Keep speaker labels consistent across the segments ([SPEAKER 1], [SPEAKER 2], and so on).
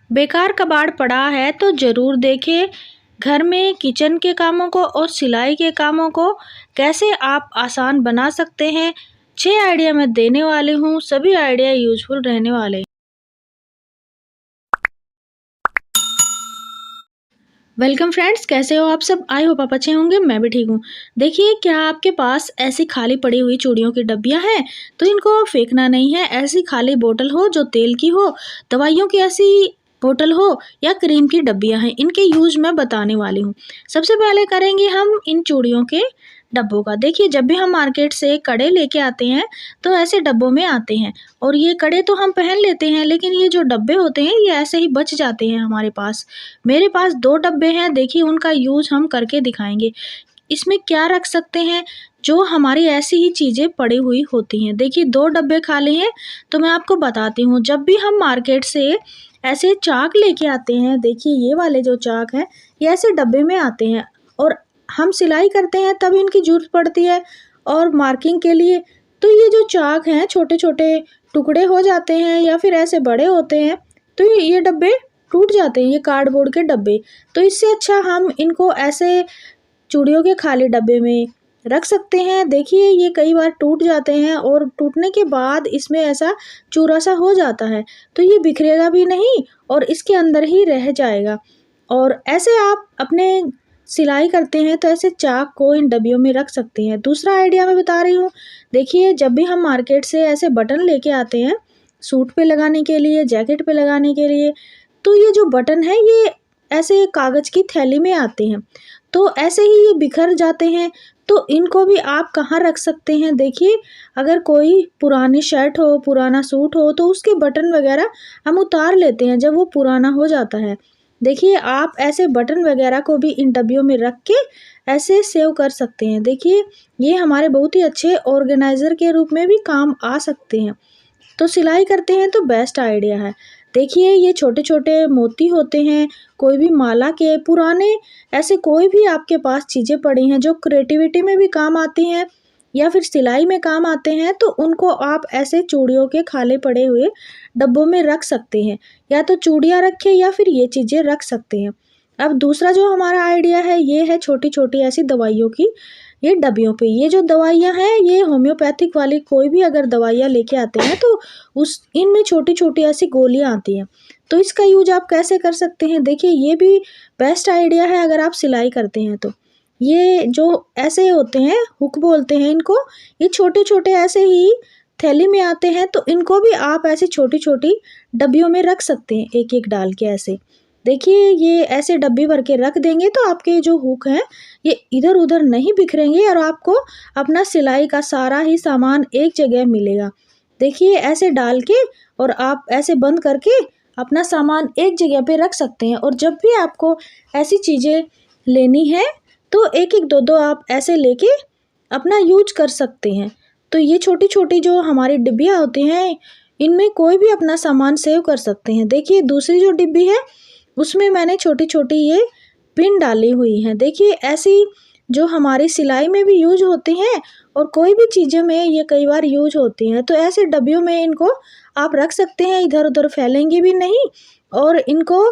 [SPEAKER 1] बेकार कबाड़ पड़ा है तो ज़रूर देखें। घर में किचन के कामों को और सिलाई के कामों को कैसे आप आसान बना सकते हैं। 6 आइडिया मैं देने वाली हूँ, सभी आइडिया यूजफुल रहने वाले हैं। वेलकम फ्रेंड्स, कैसे हो आप सब? आई होप आप अच्छे होंगे, मैं भी ठीक हूँ। देखिए, क्या आपके पास ऐसी खाली पड़ी हुई चूड़ियों की डब्बियाँ हैं? तो इनको फेंकना नहीं है। ऐसी खाली बोतल हो जो तेल की हो, दवाइयों की ऐसी बोतल हो या क्रीम की डब्बियाँ हैं, इनके यूज मैं बताने वाली हूँ। सबसे पहले करेंगे हम इन चूड़ियों के डब्बों का। देखिए, जब भी हम मार्केट से कड़े लेके आते हैं तो ऐसे डब्बों में आते हैं, और ये कड़े तो हम पहन लेते हैं, लेकिन ये जो डब्बे होते हैं ये ऐसे ही बच जाते हैं हमारे पास। मेरे पास 2 डब्बे हैं, देखिए उनका यूज़ हम करके दिखाएँगे। इसमें क्या रख सकते हैं, जो हमारी ऐसी ही चीज़ें पड़ी हुई होती हैं। देखिए 2 डब्बे खाली हैं, तो मैं आपको बताती हूँ। जब भी हम मार्केट से ऐसे चाक लेके आते हैं, देखिए ये वाले जो चाक हैं, ये ऐसे डब्बे में आते हैं, और हम सिलाई करते हैं तब इनकी ज़रूरत पड़ती है और मार्किंग के लिए। तो ये जो चाक हैं, छोटे-छोटे टुकड़े हो जाते हैं या फिर ऐसे बड़े होते हैं, तो ये डब्बे टूट जाते हैं, ये कार्डबोर्ड के डब्बे। तो इससे अच्छा हम इनको ऐसे चूड़ियों के खाली डब्बे में रख सकते हैं। देखिए ये कई बार टूट जाते हैं, और टूटने के बाद इसमें ऐसा चूरा सा हो जाता है, तो ये बिखरेगा भी नहीं और इसके अंदर ही रह जाएगा। और ऐसे आप अपने सिलाई करते हैं तो ऐसे चाक को इन डब्बियों में रख सकते हैं। दूसरा आइडिया मैं बता रही हूँ। देखिए, जब भी हम मार्केट से ऐसे बटन लेके आते हैं सूट पे लगाने के लिए, जैकेट पे लगाने के लिए, तो ये जो बटन है ये ऐसे कागज़ की थैली में आते हैं, तो ऐसे ही ये बिखर जाते हैं। तो इनको भी आप कहाँ रख सकते हैं? देखिए, अगर कोई पुरानी शर्ट हो, पुराना सूट हो, तो उसके बटन वगैरह हम उतार लेते हैं जब वो पुराना हो जाता है। देखिए, आप ऐसे बटन वगैरह को भी इन डब्बियों में रख के ऐसे सेव कर सकते हैं। देखिए, ये हमारे बहुत ही अच्छे ऑर्गेनाइज़र के रूप में भी काम आ सकते हैं। तो सिलाई करते हैं तो बेस्ट आइडिया है। देखिए, ये छोटे-छोटे मोती होते हैं, कोई भी माला के पुराने ऐसे कोई भी आपके पास चीज़ें पड़ी हैं जो क्रिएटिविटी में भी काम आती हैं या फिर सिलाई में काम आते हैं, तो उनको आप ऐसे चूड़ियों के खाली पड़े हुए डब्बों में रख सकते हैं। या तो चूड़ियाँ रखें या फिर ये चीज़ें रख सकते हैं। अब दूसरा जो हमारा आइडिया है, ये है छोटी-छोटी ऐसी दवाइयों की ये डब्बियों पे। ये जो दवाइयाँ हैं, ये होम्योपैथिक वाली कोई भी अगर दवाइयाँ लेके आते हैं तो उस इनमें छोटी-छोटी ऐसी गोलियाँ आती हैं। तो इसका यूज़ आप कैसे कर सकते हैं? देखिए, ये भी बेस्ट आइडिया है अगर आप सिलाई करते हैं तो। ये जो ऐसे होते हैं, हुक बोलते हैं इनको, ये छोटे-छोटे ऐसे ही थैली में आते हैं, तो इनको भी आप ऐसी छोटी-छोटी डब्बियों में रख सकते हैं, एक-एक डाल के ऐसे। देखिए, ये ऐसे डब्बी भर के रख देंगे तो आपके जो हुक हैं, ये इधर-उधर नहीं बिखरेंगे और आपको अपना सिलाई का सारा ही सामान एक जगह मिलेगा। देखिए, ऐसे डाल के और आप ऐसे बंद करके अपना सामान एक जगह पे रख सकते हैं, और जब भी आपको ऐसी चीज़ें लेनी है, तो एक-एक, दो-दो आप ऐसे लेके अपना यूज़ कर सकते हैं। तो ये छोटी-छोटी जो हमारी डिब्बियाँ होती हैं, इनमें कोई भी अपना सामान सेव कर सकते हैं। देखिए, दूसरी जो डिब्बी है, उसमें मैंने छोटी-छोटी ये पिन डाली हुई हैं। देखिए, ऐसी जो हमारी सिलाई में भी यूज़ होती हैं और कोई भी चीज़ों में ये कई बार यूज़ होती हैं। तो ऐसे डब्बियों में इनको आप रख सकते हैं, इधर-उधर फैलेंगी भी नहीं और इनको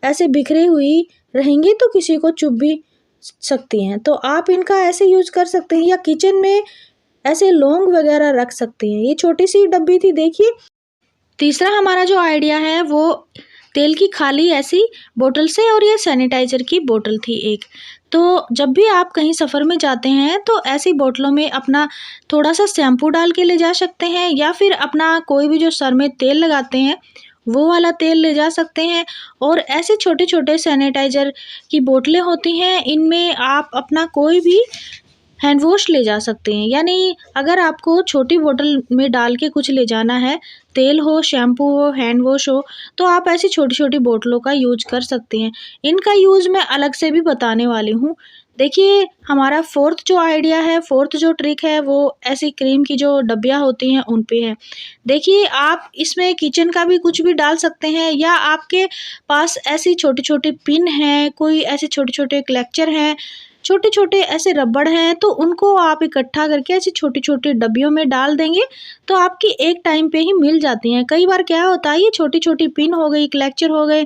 [SPEAKER 1] ऐसे बिखरी हुई रहेंगी तो किसी को चुभ भी सकती हैं। तो आप इनका ऐसे यूज़ कर सकते हैं, या किचन में ऐसे लौंग वगैरह रख सकते हैं। ये छोटी-सी डब्बी थी देखिए। तीसरा हमारा जो आइडिया है वो तेल की खाली ऐसी बोतल से, और ये सैनिटाइज़र की बोतल थी एक। तो जब भी आप कहीं सफ़र में जाते हैं तो ऐसी बोतलों में अपना थोड़ा-सा शैम्पू डाल के ले जा सकते हैं, या फिर अपना कोई भी जो सर में तेल लगाते हैं वो वाला तेल ले जा सकते हैं। और ऐसे छोटे-छोटे सैनिटाइज़र की बोतलें होती हैं, इनमें आप अपना कोई भी हैंड वॉश ले जा सकते हैं। यानी अगर आपको छोटी बोतल में डाल के कुछ ले जाना है, तेल हो, शैम्पू हो, हैंड वॉश हो, तो आप ऐसी छोटी-छोटी बोतलों का यूज़ कर सकते हैं। इनका यूज़ मैं अलग से भी बताने वाली हूँ। देखिए, हमारा फोर्थ जो आइडिया है, फोर्थ जो ट्रिक है, वो ऐसी क्रीम की जो डब्बियाँ होती हैं उन पे है। देखिए, आप इसमें किचन का भी कुछ भी डाल सकते हैं, या आपके पास ऐसी छोटी-छोटी पिन हैं, कोई ऐसे छोटे-छोटे क्लेचर हैं, छोटे छोटे ऐसे रबड़ हैं तो उनको आप इकट्ठा करके ऐसे छोटे छोटे डब्बियों में डाल देंगे तो आपकी एक टाइम पे ही मिल जाती हैं। कई बार क्या होता है, ये छोटी छोटी पिन हो गई, क्लेचर हो गए,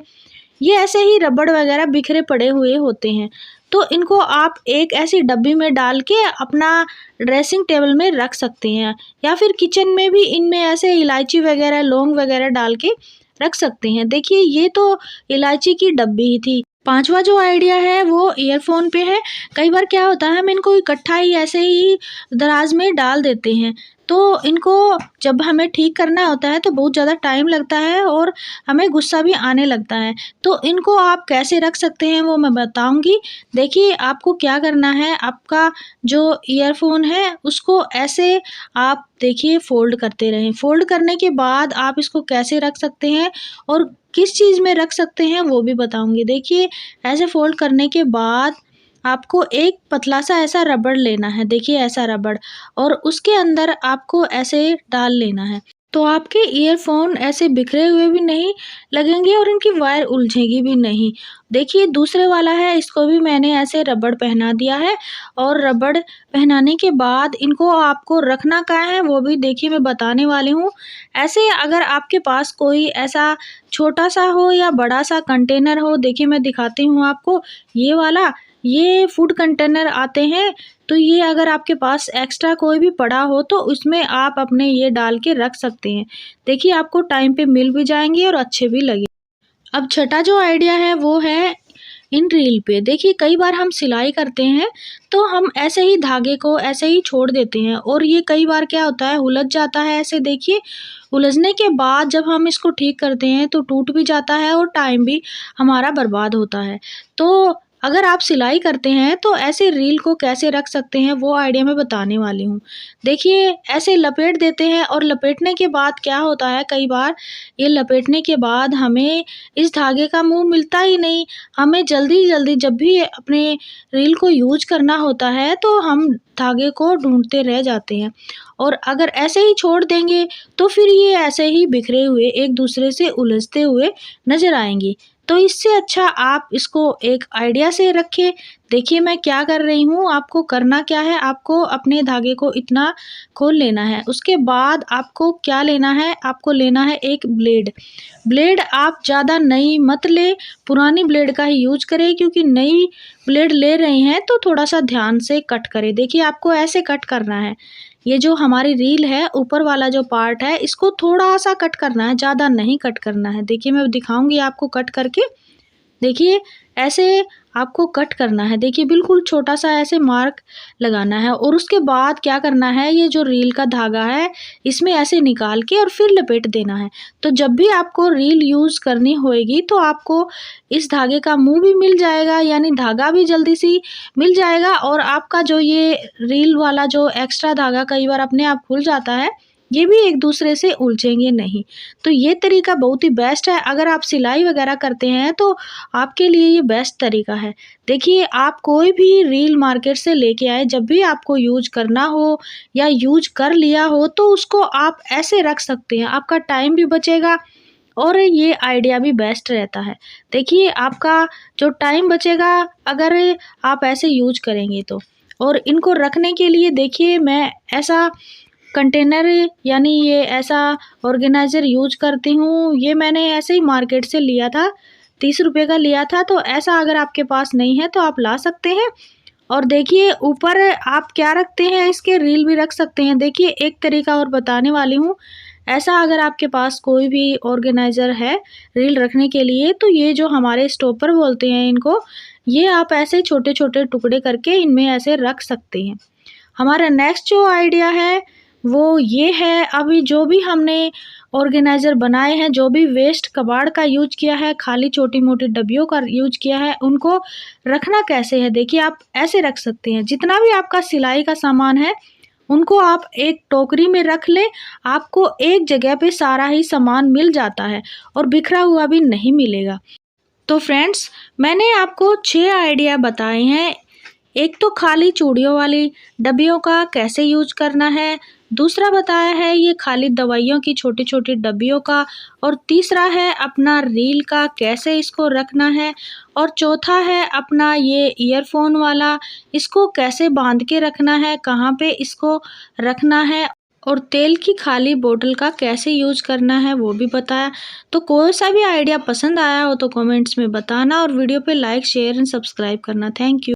[SPEAKER 1] ये ऐसे ही रबड़ वगैरह बिखरे पड़े हुए होते हैं। तो इनको आप एक ऐसी डब्बी में डाल के अपना ड्रेसिंग टेबल में रख सकते हैं, या फिर किचन में भी इनमें ऐसे इलायची वगैरह, लौंग वगैरह डाल के रख सकते हैं। देखिए ये तो इलायची की डब्बी ही थी। पांचवा जो आइडिया है वो ईयरफोन पे है। कई बार क्या होता है, हम इनको इकट्ठा ही ऐसे ही दराज में डाल देते हैं, तो इनको जब हमें ठीक करना होता है तो बहुत ज़्यादा टाइम लगता है और हमें गुस्सा भी आने लगता है। तो इनको आप कैसे रख सकते हैं वो मैं बताऊंगी। देखिए आपको क्या करना है, आपका जो ईयरफोन है उसको ऐसे आप देखिए फोल्ड करते रहें। फोल्ड करने के बाद आप इसको कैसे रख सकते हैं और किस चीज़ में रख सकते हैं वो भी बताऊंगी। देखिए ऐसे फोल्ड करने के बाद आपको एक पतला सा ऐसा रबड़ लेना है, देखिए ऐसा रबड़, और उसके अंदर आपको ऐसे डाल लेना है। तो आपके ईयरफोन ऐसे बिखरे हुए भी नहीं लगेंगे और इनकी वायर उलझेगी भी नहीं। देखिए दूसरे वाला है, इसको भी मैंने ऐसे रबड़ पहना दिया है, और रबड़ पहनाने के बाद इनको आपको रखना कहाँ है वो भी देखिए मैं बताने वाली हूँ। ऐसे अगर आपके पास कोई ऐसा छोटा सा हो या बड़ा सा कंटेनर हो, देखिए मैं दिखाती हूँ आपको, ये वाला, ये फूड कंटेनर आते हैं, तो ये अगर आपके पास एक्स्ट्रा कोई भी पड़ा हो तो उसमें आप अपने ये डाल के रख सकते हैं। देखिए आपको टाइम पे मिल भी जाएंगे और अच्छे भी लगे। अब छठा जो आइडिया है वो है इन रील पे। देखिए कई बार हम सिलाई करते हैं तो हम ऐसे ही धागे को ऐसे ही छोड़ देते हैं, और ये कई बार क्या होता है, उलझ जाता है ऐसे। देखिए उलझने के बाद जब हम इसको ठीक करते हैं तो टूट भी जाता है और टाइम भी हमारा बर्बाद होता है। तो अगर आप सिलाई करते हैं तो ऐसे रील को कैसे रख सकते हैं वो आइडिया मैं बताने वाली हूँ। देखिए ऐसे लपेट देते हैं, और लपेटने के बाद क्या होता है, कई बार ये लपेटने के बाद हमें इस धागे का मुंह मिलता ही नहीं। हमें जल्दी जल्दी जब भी अपने रील को यूज करना होता है तो हम धागे को ढूंढते रह जाते हैं, और अगर ऐसे ही छोड़ देंगे तो फिर ये ऐसे ही बिखरे हुए एक दूसरे से उलझते हुए नजर आएंगी। तो इससे अच्छा आप इसको एक आइडिया से रखें। देखिए मैं क्या कर रही हूँ, आपको करना क्या है, आपको अपने धागे को इतना खोल लेना है। उसके बाद आपको क्या लेना है, आपको लेना है एक ब्लेड। ब्लेड आप ज़्यादा नई मत ले, पुरानी ब्लेड का ही यूज करें, क्योंकि नई ब्लेड ले रहे हैं तो थोड़ा सा ध्यान से कट करें। देखिए आपको ऐसे कट करना है, ये जो हमारी रील है ऊपर वाला जो पार्ट है इसको थोड़ा सा कट करना है, ज़्यादा नहीं कट करना है। देखिए मैं दिखाऊंगी आपको कट करके। देखिए ऐसे आपको कट करना है, देखिए बिल्कुल छोटा सा ऐसे मार्क लगाना है, और उसके बाद क्या करना है, ये जो रील का धागा है इसमें ऐसे निकाल के और फिर लपेट देना है। तो जब भी आपको रील यूज़ करनी होएगी तो आपको इस धागे का मुंह भी मिल जाएगा, यानी धागा भी जल्दी सी मिल जाएगा, और आपका जो ये रील वाला जो एक्स्ट्रा धागा कई बार अपने आप खुल जाता है, ये भी एक दूसरे से उलझेंगे नहीं। तो ये तरीका बहुत ही बेस्ट है। अगर आप सिलाई वगैरह करते हैं तो आपके लिए ये बेस्ट तरीका है। देखिए आप कोई भी रील मार्केट से लेके आए, जब भी आपको यूज करना हो या यूज कर लिया हो तो उसको आप ऐसे रख सकते हैं, आपका टाइम भी बचेगा और ये आइडिया भी बेस्ट रहता है। देखिए आपका जो टाइम बचेगा अगर आप ऐसे यूज करेंगे तो। और इनको रखने के लिए देखिए मैं ऐसा कंटेनर यानी ये ऐसा ऑर्गेनाइज़र यूज करती हूँ। ये मैंने ऐसे ही मार्केट से लिया था, 30 रुपए का लिया था। तो ऐसा अगर आपके पास नहीं है तो आप ला सकते हैं। और देखिए ऊपर आप क्या रखते हैं, इसके रील भी रख सकते हैं। देखिए एक तरीका और बताने वाली हूँ, ऐसा अगर आपके पास कोई भी ऑर्गेनाइज़र है रील रखने के लिए, तो ये जो हमारे स्टॉपर बोलते हैं इनको, ये आप ऐसे छोटे छोटे टुकड़े करके इनमें ऐसे रख सकते हैं। हमारा नेक्स्ट जो आइडिया है वो ये है, अभी जो भी हमने ऑर्गेनाइज़र बनाए हैं, जो भी वेस्ट कबाड़ का यूज किया है, खाली छोटी मोटी डब्बियों का यूज किया है, उनको रखना कैसे है। देखिए आप ऐसे रख सकते हैं, जितना भी आपका सिलाई का सामान है उनको आप एक टोकरी में रख लें। आपको एक जगह पे सारा ही सामान मिल जाता है और बिखरा हुआ भी नहीं मिलेगा। तो फ्रेंड्स मैंने आपको 6 आइडिया बताए हैं। एक तो खाली चूड़ियों वाली डब्बियों का कैसे यूज करना है, दूसरा बताया है ये खाली दवाइयों की छोटी-छोटी डब्बियों का, और तीसरा है अपना रील का कैसे इसको रखना है, और चौथा है अपना ये ईयरफ़ोन वाला, इसको कैसे बाँध के रखना है, कहाँ पे इसको रखना है, और तेल की खाली बोतल का कैसे यूज़ करना है वो भी बताया। तो कोई सा भी आइडिया पसंद आया हो तो कमेंट्स में बताना, और वीडियो पे लाइक, शेयर एंड सब्सक्राइब करना। Thank you.